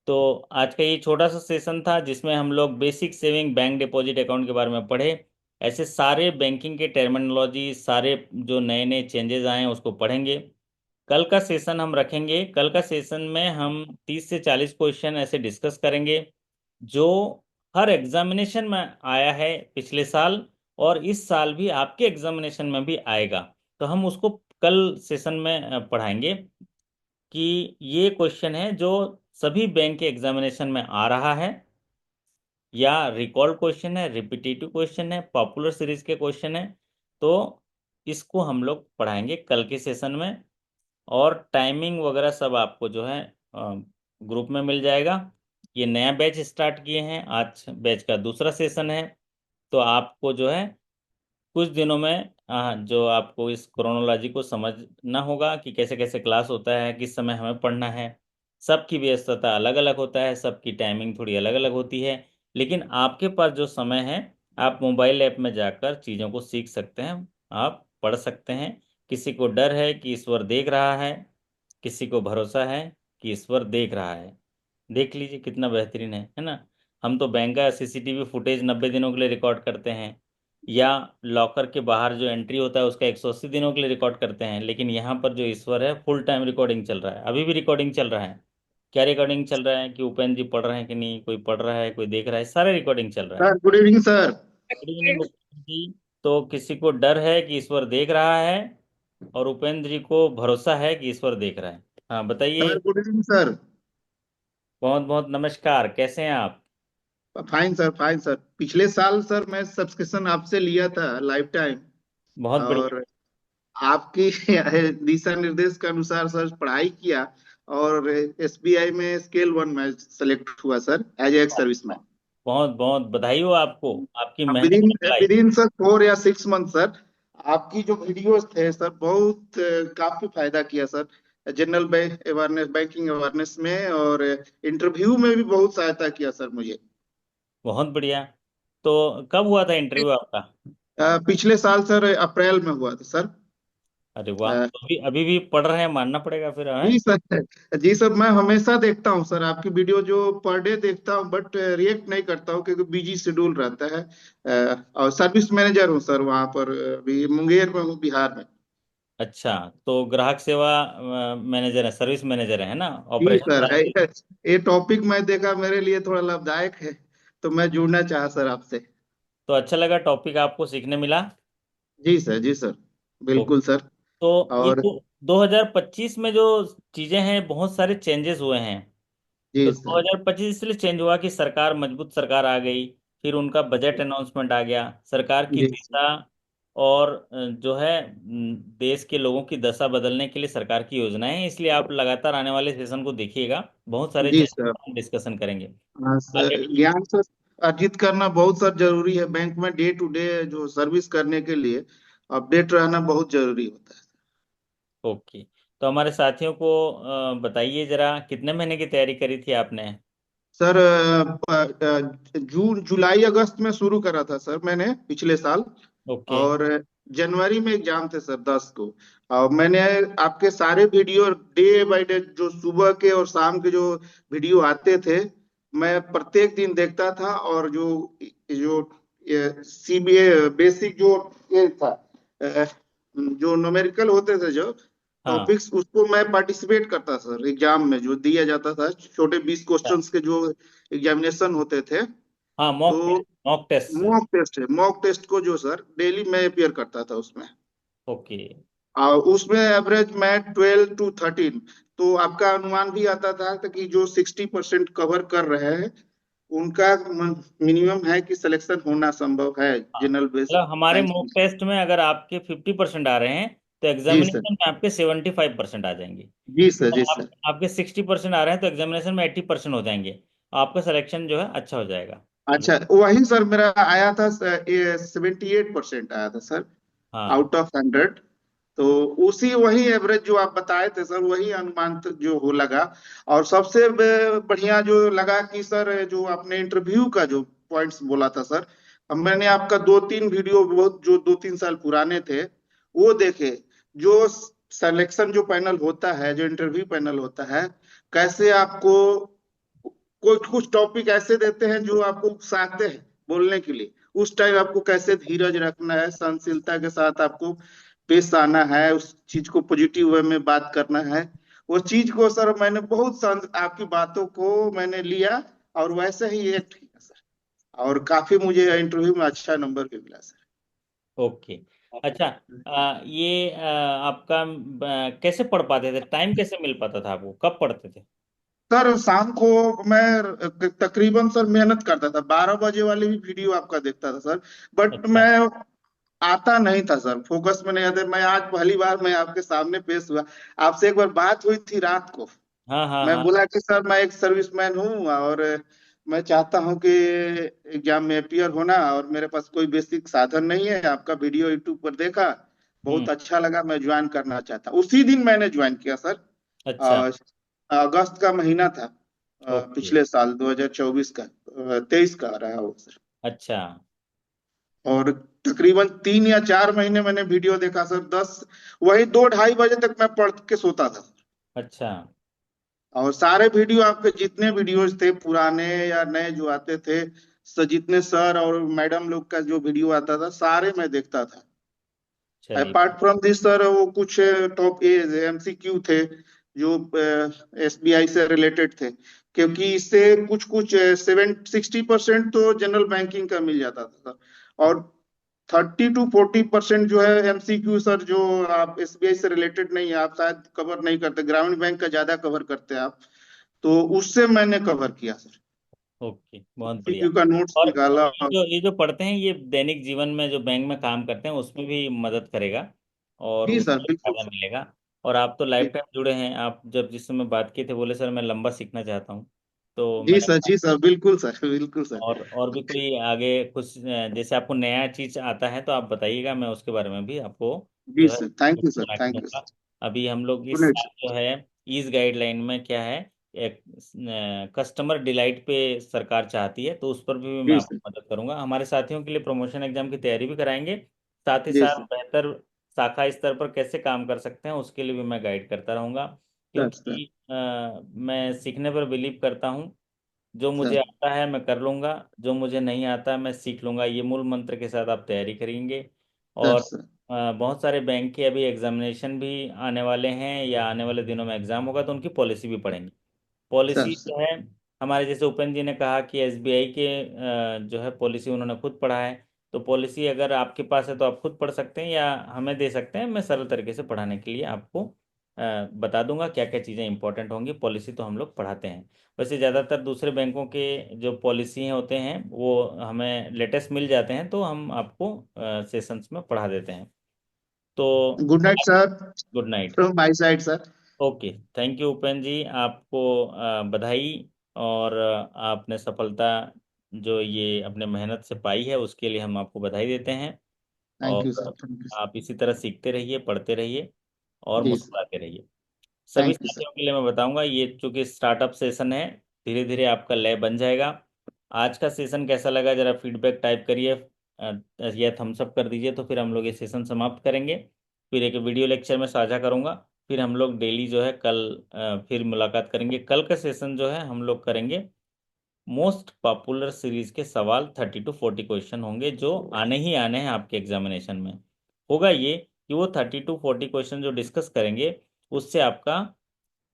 तो आज का ये छोटा सा सेशन था जिसमें हम लोग basic saving bank deposit account के बारे में पढ़े। ऐसे सारे बैंकिंग के टर्मिनोलॉजी, सारे जो नए नए चेंजेस आए हैं उसको पढ़ेंगे। कल का सेशन हम रखेंगे, कल का सेशन में हम 30 से 40 क्वेश्चन ऐसे डिस्कस करेंगे जो हर एग्जामिनेशन में आया है पिछले साल, और इस साल भी आपके एग्जामिनेशन में भी आएगा। तो हम उसको कल सेशन में पढ़ाएंगे कि ये क्वेश्चन है जो सभी बैंक के एग्जामिनेशन में आ रहा है, या रिकॉल क्वेश्चन है, रिपीटेटिव क्वेश्चन है, पॉपुलर सीरीज के क्वेश्चन है। तो इसको हम लोग पढ़ाएंगे कल के सेशन में, और टाइमिंग वगैरह सब आपको जो है ग्रुप में मिल जाएगा। ये नया बैच स्टार्ट किए हैं, आज बैच का दूसरा सेशन है। तो आपको जो है कुछ दिनों में जो आपको इस क्रोनोलॉजी को समझना होगा कि कैसे कैसे क्लास होता है, किस समय हमें पढ़ना है। सबकी व्यस्तता अलग अलग होता है, सबकी टाइमिंग थोड़ी अलग अलग होती है, लेकिन आपके पास जो समय है, आप मोबाइल ऐप में जाकर चीज़ों को सीख सकते हैं, आप पढ़ सकते हैं। किसी को डर है कि ईश्वर देख रहा है, किसी को भरोसा है कि ईश्वर देख रहा है। देख लीजिए कितना बेहतरीन है ना। हम तो बैंक का सीसीटीवी फुटेज 90 दिनों के लिए रिकॉर्ड करते हैं, या लॉकर के बाहर जो एंट्री होता है उसका 180 दिनों के लिए रिकॉर्ड करते हैं, लेकिन यहाँ पर जो ईश्वर है फुल टाइम रिकॉर्डिंग चल रहा है, अभी भी रिकॉर्डिंग चल रहा है। क्या रिकॉर्डिंग चल रहा है कि उपेंद्र जी पढ़ रहे हैं कि नहीं, कोई पढ़ रहा है, कोई देख रहा है, सारे रिकॉर्डिंग चल रहा है। Sir good evening sir. Good evening Upendra ji. तो किसी को डर है कि ईश्वर देख रहा है, और उपेंद्र जी को भरोसा है कि ईश्वर देख रहा है। हाँ बताइए। Sir good evening sir. बहुत बहुत नमस्कार, कैसे हैं आप? Fine sir, fine sir. पिछले साल सर मैं सब्सक्रिप्शन आपसे लिया था लाइफ टाइम। बहुत बढ़िया। और आपकी दिशा निर्देश के अनुसार सर पढ़ाई किया। और एसबीआई में स्केल 1 में सेलेक्ट हुआ सर, एज ए सर्विसमैन। बहुत बहुत बधाई हो आपको, आपकी मेहनत विदिन निकल आई। विदिन सर 4 या 6 मंथ सर। आपकी जो वीडियोस थे सर बहुत काफी फायदा किया sir. General bank awareness, banking awareness में, और इंटरव्यू में भी बहुत सहायता किया सर मुझे। बहुत बढ़िया। तो कब हुआ था इंटरव्यू आपका? पिछले साल सर अप्रैल में हुआ था सर। अरे वाह, अ, तो अभी अभी भी पढ़ रहे हैं, मानना पड़ेगा फिर है। जी सर, जी सर, मैं हमेशा देखता हूँ सर आपकी वीडियो, जो पर डे देखता हूँ, बट रिएक्ट नहीं करता हूँ क्योंकि बिजी शेड्यूल रहता है। और सर्विस मैनेजर हूँ सर वहाँ पर, अभी मुंगेर में हूँ, बिहार में। अच्छा, तो ग्राहक सेवा मैनेजर है, सर्विस मैनेजर है ना, जी ऑपरेशन सर, ब्रांच। ये टॉपिक मैं देखा मेरे लिए थोड़ा लाभदायक है, तो मैं जुड़ना चाहा सर आपसे। तो अच्छा लगा, टॉपिक आपको सीखने मिला। जी सर, जी सर, बिल्कुल सर। तो ये और 2025 में जो चीजें हैं, बहुत सारे चेंजेस हुए हैं। तो जी सर, 2025 इसलिए चेंज हुआ कि सरकार, मजबूत सरकार आ गई, फिर उनका बजट अनाउंसमेंट आ गया, सरकार की जी सर, दिशा और जो है देश के लोगों की दशा बदलने के लिए सरकार की योजनाएं हैं। इसलिए आप लगातार आने वाले सेशन को देखिएगा, बहुत सारे जी चेंजेस सर। हम डिस्कशन करेंगे। हाँ सर, ऑलरेडी। ज्ञान सर अर्जित करना बहुत सर जरूरी है बैंक में, डे टू डे जो सर्विस करने के लिए अपडेट रहना बहुत जरूरी होता है। ओके। तो हमारे साथियों को बताइए जरा, कितने महीने की तैयारी करी थी आपने? सर जून जुलाई अगस्त में शुरू करा था सर मैंने पिछले साल। ओके। और जनवरी में एग्जाम थे सर 10 को। और मैंने आपके सारे वीडियो डे बाय डे, जो सुबह के और शाम के जो वीडियो आते थे, मैं प्रत्येक दिन देखता था। और जो जो सीबीए बेसिक जो ये था, अ, जो न्यूमेरिकल होते थे जो हाँ टॉपिक्स, उसको मैं पार्टिसिपेट करता सर एग्जाम में, जो दिया जाता था छोटे 20 क्वेश्चंस के जो एग्जामिनेशन होते थे। हाँ, तो मॉक टेस्ट। मॉक टेस्ट को जो सर डेली मैं अपियर करता था उसमें। ओके। और उसमें एवरेज मैं 12 to 13, तो आपका अनुमान भी आता था कि जो 60% कवर कर रहे हैं उनका मिनिमम है कि सिलेक्शन होना संभव है हाँ, जनरल बेस मतलब हमारे साइंस में। मॉक टेस्ट में अगर आपके 50% आ रहे हैं, तो जी सर, एग्जामिनेशन में आपके 75% आ जाएंगे। जी सर, अगर जी आप सर। आपके 60% आ रहे हैं तो एग्जामिनेशन में 80% हो जाएंगे, आपका सिलेक्शन जो है अच्छा हो जाएगा। अच्छा, वही सर मेरा आया था, 78% आया था सर, हाँ। Out of 100। तो उसी वही एवरेज जो आप बताए थे सर, वही अनुमान जो हो लगा। और सबसे बढ़िया जो लगा कि सर, जो आपने इंटरव्यू का जो पॉइंट्स बोला था सर, अब मैंने आपका 2-3 वीडियो, बहुत जो 2-3 साल पुराने थे, वो देखे। जो सिलेक्शन जो पैनल होता है, जो इंटरव्यू पैनल होता है, कैसे आपको कोई कुछ टॉपिक ऐसे देते हैं जो आपको उकसाते हैं बोलने के लिए। उस टाइम आपको कैसे धीरज रखना है, सहनशीलता के साथ आपको पेश आना है, उस चीज को पॉजिटिव वे में बात करना है। वो चीज को सर मैंने बहुत आपकी बातों को मैंने लिया, और वैसे ही एक्ट किया सर। और काफी मुझे इंटरव्यू में अच्छा नंबर भी मिला सर। ओके। अच्छा। ये आपका कैसे पढ़ पाते थे, टाइम कैसे मिल पाता था आपको, कब पढ़ते थे? सर शाम को मैं तकरीबन सर मेहनत करता था, 12 बजे वाली भी वीडियो आपका देखता था सर। बट अच्छा। मैं आता नहीं था सर, फोकस में नहीं आता। मैं आज पहली बार मैं आपके सामने पेश हुआ। आपसे एक बार बात हुई थी रात को। हाँ हाँ मैं हाँ। बोला कि सर मैं एक सर्विसमैन हूँ और मैं चाहता हूँ कि एग्जाम में अपियर होना, और मेरे पास कोई बेसिक साधन नहीं है। आपका वीडियो यूट्यूब पर देखा, हम्म। बहुत अच्छा लगा, मैं ज्वाइन करना चाहता। उसी दिन मैंने ज्वाइन किया सर। अच्छा। अ, अगस्त का महीना था, ओके। पिछले साल 2024 का, 23 का रहा वो सर। अच्छा। और तकरीबन 3 या 4 महीने मैंने वीडियो देखा सर। वही 2 ढाई बजे तक मैं पढ़ के सोता था। अच्छा। और सारे वीडियो आपके जितने वीडियोज थे, पुराने या नए जो आते थे, जितने सर और मैडम लोग का जो वीडियो आता था, सारे मैं देखता था। चलिए। अपार्ट फ्रॉम दिस सर, वो कुछ टॉप एमसीक्यू थे जो एसबीआई से रिलेटेड थे, क्योंकि इससे कुछ कुछ 60% तो जनरल बैंकिंग का मिल जाता था सर। और 30 to 40% जो है एमसीक्यू सर, जो आप एसबीआई से रिलेटेड नहीं है, आप शायद कवर नहीं करते, ग्रामीण बैंक का ज्यादा कवर करते हैं आप। तो उससे मैंने कवर किया सर, ओके, बहुत बढ़िया। एमसीक्यू का नोट्स और निकाला। ये जो पढ़ते हैं, ये दैनिक जीवन में जो बैंक में काम करते हैं उसमें भी मदद करेगा और जी सर, उससे बिल्कुल फायदा सर। मिलेगा। और आप तो लाइफ जी टाइम जुड़े हैं, आप जब जिस समय बात किए थे बोले सर मैं लंबा सीखना चाहता हूँ, तो जी मैंने सर, जी सर, बिल्कुल सर, बिल्कुल सर। और भी कोई आगे कुछ जैसे आपको नया चीज आता है तो आप बताइएगा, मैं उसके बारे में भी आपको जी जो है सर, थैंक यू सर, बना के थैंक यू दूंगा। सर। अभी हम लोग गुड इस नाइट साल सर। जो है ईज गाइडलाइन में क्या है, एक कस्टमर डिलाइट पे सरकार चाहती है, तो उस पर भी मैं जी सर, आपको मदद करूंगा। हमारे साथियों के लिए प्रमोशन एग्जाम की तैयारी भी कराएंगे, साथ ही जी साथ सर। बेहतर शाखा स्तर पर कैसे काम कर सकते हैं उसके लिए भी मैं गाइड करता रहूंगा। सर सर क्योंकि मैं सीखने पर बिलीव करता हूँ। जो मुझे सर आता है मैं कर लूंगा, जो मुझे नहीं आता मैं सीख लूंगा, ये मूल मंत्र के साथ आप तैयारी करेंगे। सर और सर बहुत सारे बैंक के अभी एग्जामिनेशन भी आने वाले हैं या आने वाले दिनों में एग्जाम होगा, तो उनकी पॉलिसी भी पढ़ेंगे। सर पॉलिसी सर जो है, हमारे जैसे उपेंद्र जी ने कहा कि एसबीआई के जो है पॉलिसी उन्होंने खुद पढ़ा है, तो पॉलिसी अगर आपके पास है तो आप खुद पढ़ सकते हैं या हमें दे सकते हैं, मैं सरल तरीके से पढ़ाने के लिए आपको बता दूंगा क्या क्या चीज़ें इंपॉर्टेंट होंगी। पॉलिसी तो हम लोग पढ़ाते हैं। वैसे ज़्यादातर दूसरे बैंकों के जो पॉलिसी हैं होते हैं वो हमें लेटेस्ट मिल जाते हैं, तो हम आपको सेशंस में पढ़ा देते हैं। तो good night sir, good night. From my side sir. Okay, thank you Upendra ji, आपको बधाई। और आपने सफलता जो ये अपने मेहनत से पाई है उसके लिए हम आपको बधाई देते हैं। थैंक यू सर, और थैंक यू आप इसी तरह सीखते रहिए, पढ़ते रहिए और जी सर, मुस्कुराते रहिए। सभी थैंक यू सर। साथियों के लिए मैं बताऊंगा, ये चूंकि स्टार्टअप सेशन है, धीरे धीरे आपका लय बन जाएगा। आज का सेशन कैसा लगा जरा फीडबैक टाइप करिए या थम्स अप कर दीजिए, तो फिर हम लोग ये सेशन समाप्त करेंगे। फिर एक वीडियो लेक्चर में साझा करूंगा। फिर हम लोग डेली जो है कल फिर मुलाकात करेंगे। कल का सेशन जो है हम लोग करेंगे मोस्ट पॉपुलर सीरीज के सवाल, 30 to 40 क्वेश्चन होंगे जो आने ही आने हैं आपके एग्जामिनेशन में। होगा ये कि वो 30 to 40 क्वेश्चन जो डिस्कस करेंगे उससे आपका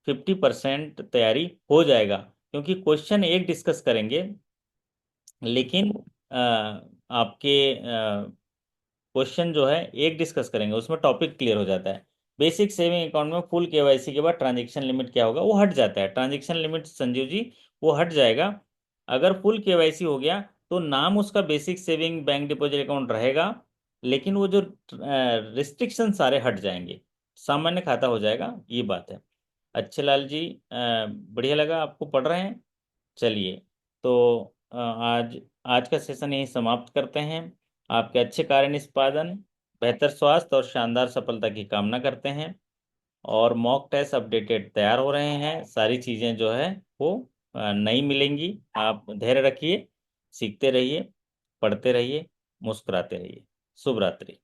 50% तैयारी हो जाएगा। क्योंकि क्वेश्चन एक डिस्कस करेंगे, लेकिन आपके क्वेश्चन जो है एक डिस्कस करेंगे उसमें टॉपिक क्लियर हो जाता है। बेसिक सेविंग अकाउंट में फुल केवाईसी के बाद ट्रांजैक्शन लिमिट क्या होगा वो हट जाता है। ट्रांजैक्शन लिमिट संजीव जी वो हट जाएगा। अगर फुल केवाईसी हो गया तो नाम उसका basic saving bank deposit account रहेगा, लेकिन वो जो रिस्ट्रिक्शन सारे हट जाएंगे, सामान्य खाता हो जाएगा, ये बात है। अच्छे लाल जी, बढ़िया लगा आपको पढ़ रहे हैं। चलिए, तो आज आज का सेशन यही समाप्त करते हैं। आपके अच्छे कार्य निष्पादन, बेहतर स्वास्थ्य और शानदार सफलता की कामना करते हैं। और मॉक टेस्ट अपडेटेड तैयार हो रहे हैं, सारी चीज़ें जो है वो नई मिलेंगी। आप धैर्य रखिए, सीखते रहिए, पढ़ते रहिए, मुस्कुराते रहिए। शुभ रात्रि।